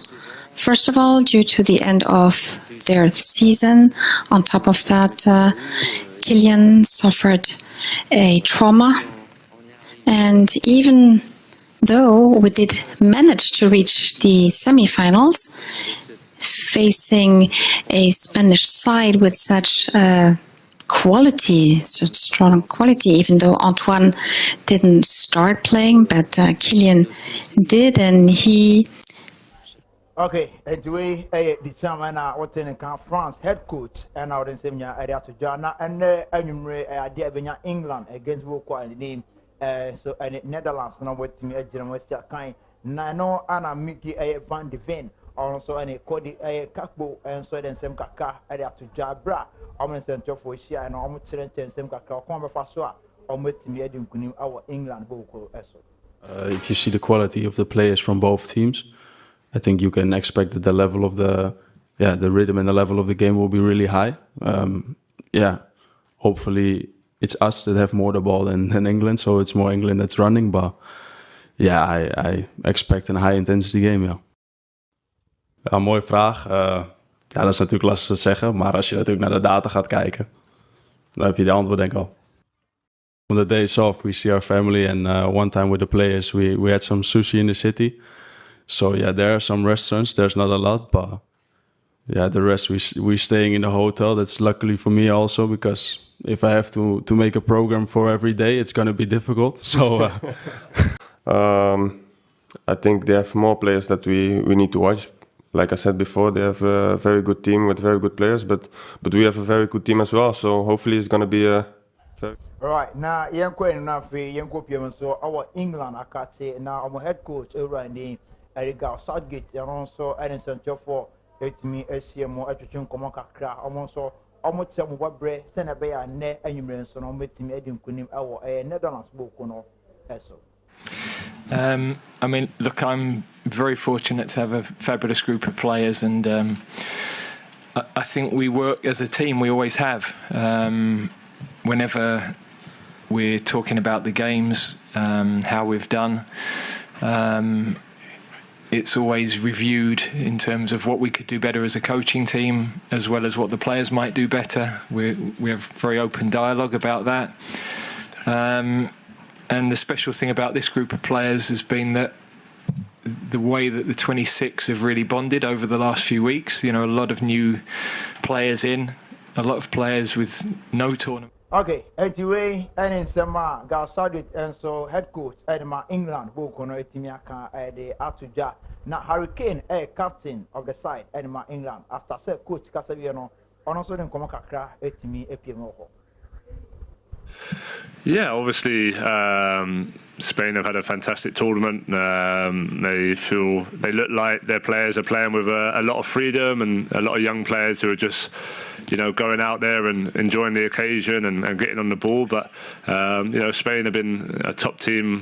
S12: First of all, due to the end of their season. On top of that, Kylian suffered a trauma. And even though we did manage to reach the semi-finals, facing a Spanish side with such quality, such strong quality, even though Antoine didn't start playing, but Kylian did, and he...
S7: Okay, anyway, the chairman, what's in France head coach, and now the same year, to Jana, and England against Woko and the name, so and Netherlands, now with me, West kind, Nano, Anna Mickey, Van de Ven, also any Cody, Kakbo, and so then same Kaka, to Jabra. I'm center for Shia and I'm challenging some Kaka, come for so, I'm with me, our England vocal.
S13: If you see the quality of the players from both teams, I think you can expect that the level of the rhythm and the level of the game will be really high. Hopefully it's us that have more the ball than England, so it's more England that's running. But I expect a high intensity game.
S14: Ja, mooie vraag. Ja, dat is natuurlijk lastig te zeggen, maar als je natuurlijk naar de data gaat kijken, dan heb je de antwoord denk ik al. On the days off, we see our family, and one time with the players, we had some sushi in the city. So yeah, there are some restaurants. There's not a lot, but yeah, the rest we're staying in a hotel. That's luckily for me also, because if I have to make a program for every day, it's going to be difficult. So
S25: I think they have more players that we need to watch. Like I said before, they have a very good team with very good players, but we have a very good team as well. So hopefully it's going to be a very...
S7: Right, now, so our England, I can't say, now our head coach, Randy, Eriga Southgate, and also Edison for me, SCMO, Etching Komaka, almost some what bread, send a bear, and you mean so no meeting Edin Kunim, our Netherlands book, no,
S26: I mean, look, I'm very fortunate to have a fabulous group of players, and I think we work as a team. We always have. Whenever we're talking about the games, how we've done, it's always reviewed in terms of what we could do better as a coaching team, as well as what the players might do better. We have very open dialogue about that. And the special thing about this group of players has been that the way that the 26 have really bonded over the last few weeks, you know, a lot of new players in, a lot of players with no tournament.
S7: Okay, anyway, and in Sema, Garsadit, and so head coach, Edma England, Bokono, Etimiaka, the Atuja, now Hurricane, captain of the side, Edma England, after said coach Casaviano, on also then Komaka, Etimi, Epimoho.
S27: Yeah, obviously Spain have had a fantastic tournament. They look like their players are playing with a lot of freedom, and a lot of young players who are just, you know, going out there and enjoying the occasion and getting on the ball. But you know, Spain have been a top team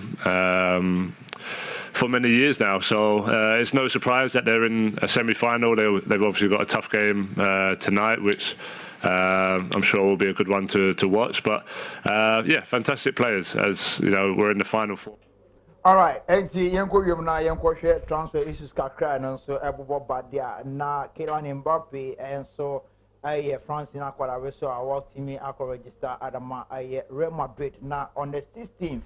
S27: for many years now, so it's no surprise that they're in a semi-final. They've obviously got a tough game tonight, which I'm sure will be a good one to watch. But yeah, fantastic players, as you know, we're in the final four.
S7: All right, enti yenko yum na yenko hwe transfer issues kakra no so ebobo badia na Kylian Mbappe and so aye France na kwala we so our team akọ register adama aye Real Madrid na on the 16th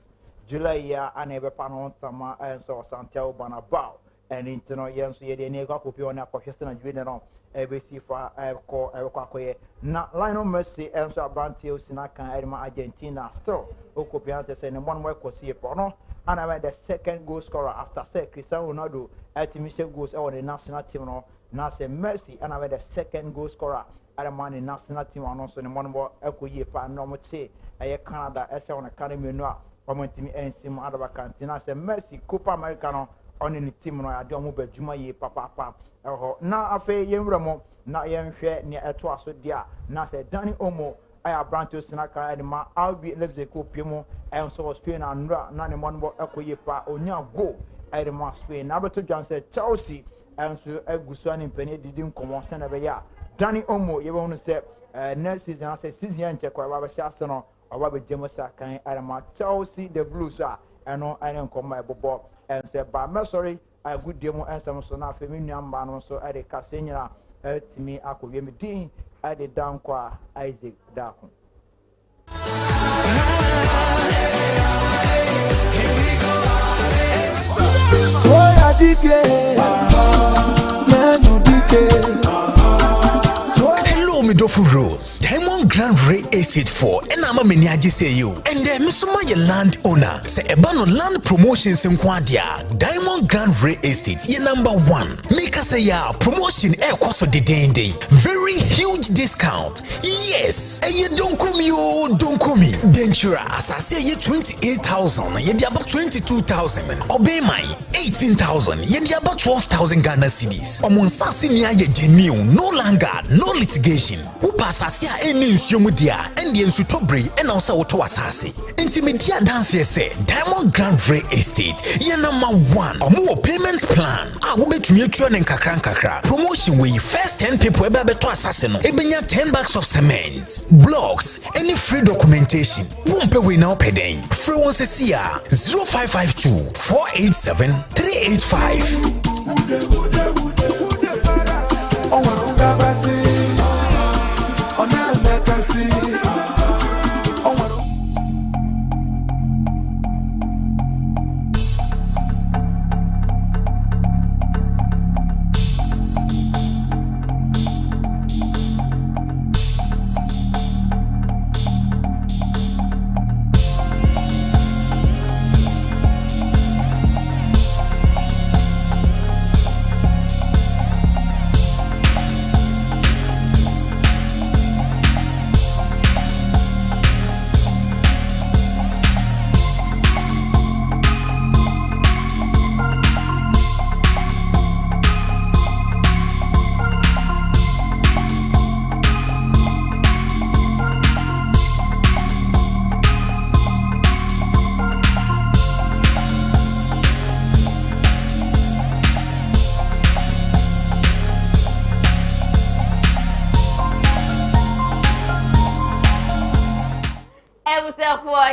S7: July ya ana ebe pa no tama and so Santiago Bernabeu and intino yen so ye de ne kwa kopi on akọhwe se na dwene no ebe si fa ekọ akoye na Lionel Messi and so Abante osina kan edema Argentina still okopi ante se ne mon mo ekosi e no and I the second goal scorer after say Cristiano Ronaldo ultimate goals on the national team no na say Messi and I the second goal scorer at the man in national team and also the one more ekoye pa no mo che Canada ese on academy no omo team ensim adaba kantina say Messi Copa America no on the team no ade omo badwuma ye papa na afa yemwra mo na yenhwe ne eto aso dia na say Dani Olmo aya Branto Sinaka edema Albi Leipzig ko piemo and so Spain and na ne monbo ekoye pa onya go edema Spain na beto John say Chelsea and so egusu ani mpani didi nkomo se na be ya Dani Olmo ye wonu say next season I say season nche kwa ba sha se no oba be jemosa kan edema Chelsea the Blues eno ani nkomo ebobo and say ba me sorry a good demo and some so na femi nuamba no so e de kasenyira timi akowe me din I did down kwa Isaac Dakun.
S6: Toya dike, nenu dike.
S1: Hello, Midofo Rose. Diamond Grand Ray Estate 4. And I'm a miniaji say you. And then Mr. Your land owner. Say Ebano Land Promotions in Quadia. Diamond Grand Ray Estate. Ye number 1. Make us say ya promotion air cost of the day. Very huge discount. Yes. And you don't come you don't come me. Dentura. As I say ye 28,000. Ye di about 22,000. Obey my 18,000. Ye di about 12,000 Ghana cedis. Omon sasi niya ye genuine. No longer. No litigation. Who pass asia any insuumudia and the insutobre and also auto asase. Intimedia dance say Diamond Grand Ray Estate. Ye number 1. Or more payment plan. I will bet me to an kakra. Promotion we first 10 people ebe to assassin. Ebenya 10 bags of cement. Blocks. Any free documentation. Won't pay we now pay then. Free one see 0552 487 385.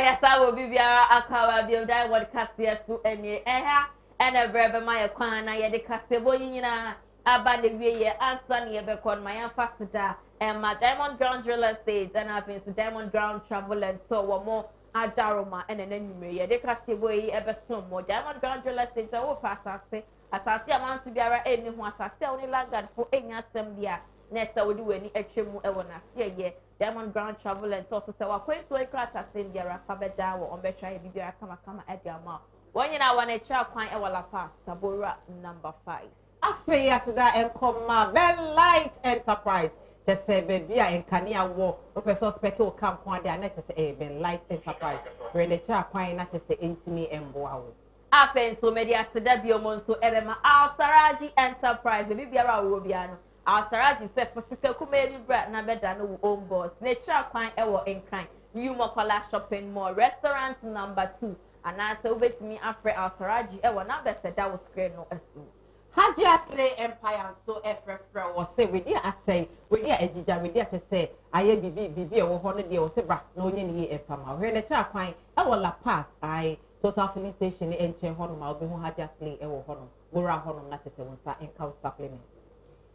S9: Yes, I will be a power of Diamond Cassia to any air and a brother my aquana, yet the Casteboyina, Abandon Via, and Sunny Ebecon, my ambassador, and my Diamond Ground Real Estate, and I've been to Diamond Ground Travel and so more at Daroma and an enemy. The Casteboy ever so more Diamond Ground Real Estate, I will pass us say, as I see a man to be any one, I say only land for any assembly. Next, I will do any extra more when I see a Diamond Ground Travel and also say, we're going to a class as in the Rapabeda or on Betray Bibia Kama at your mouth. When you now want a child, quite a while past Tabora number 5.
S2: After yesterday, and come very light enterprise. Just say, baby, and Kania war, or person speckle come one day, and let us say, light enterprise. When the child quite not to say intimate and wow.
S9: After so media Sedabio Monso Ebema, our Saraji enterprise, the Bibia Rubiano. Our Saraji said for Sika Kumeli Brad Nabeda no own boss. Nature quite ever in kind. New Mokola shopping mall, restaurant number 2. And I said, wait to me after our Saraji ever number said that was great no asu.
S2: Haji Slay Empire so FFR was say with dear I say with dear Ejija with dear to say I bibi or 100 years or say bra no ye e fama. When the child quite I will la pass I total filling station and chain honum I'll be who had just lay a honum gora honum not to say in cow supplement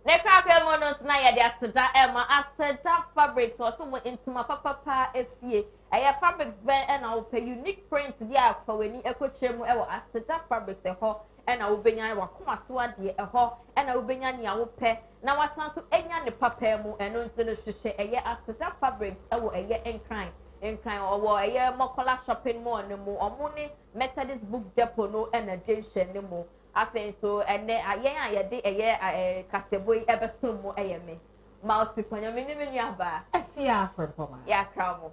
S9: ne krapɛ monos na yɛ de aseda ɛma aseda fabrics or someone into my papa efie ɛyɛ fabrics bɛn ɛna wopɛ unique print bi a fa wani ɛkɔkyerɛ mu ɛwɔ aseda fabrics ɛhɔ ɛna wobɛnya wakoma so adeɛ ɛhɔ ɛna wobɛnya nea wopɛ na wasan so ɛnya ne papa mu ɛno nti no hyehyɛ ɛyɛ aseda fabrics ɛwɔ ɛyɛ nkran ɔwɔ ɛyɛ Mokola shopping mall ne mu ɔmo ne Methodist book depot no ɛna junction ne mu afei so ene ayen ayede eye kasebo yi ebesom mu eye me ma osiponya me ni me nua ba
S2: afia for poma
S9: ya kramo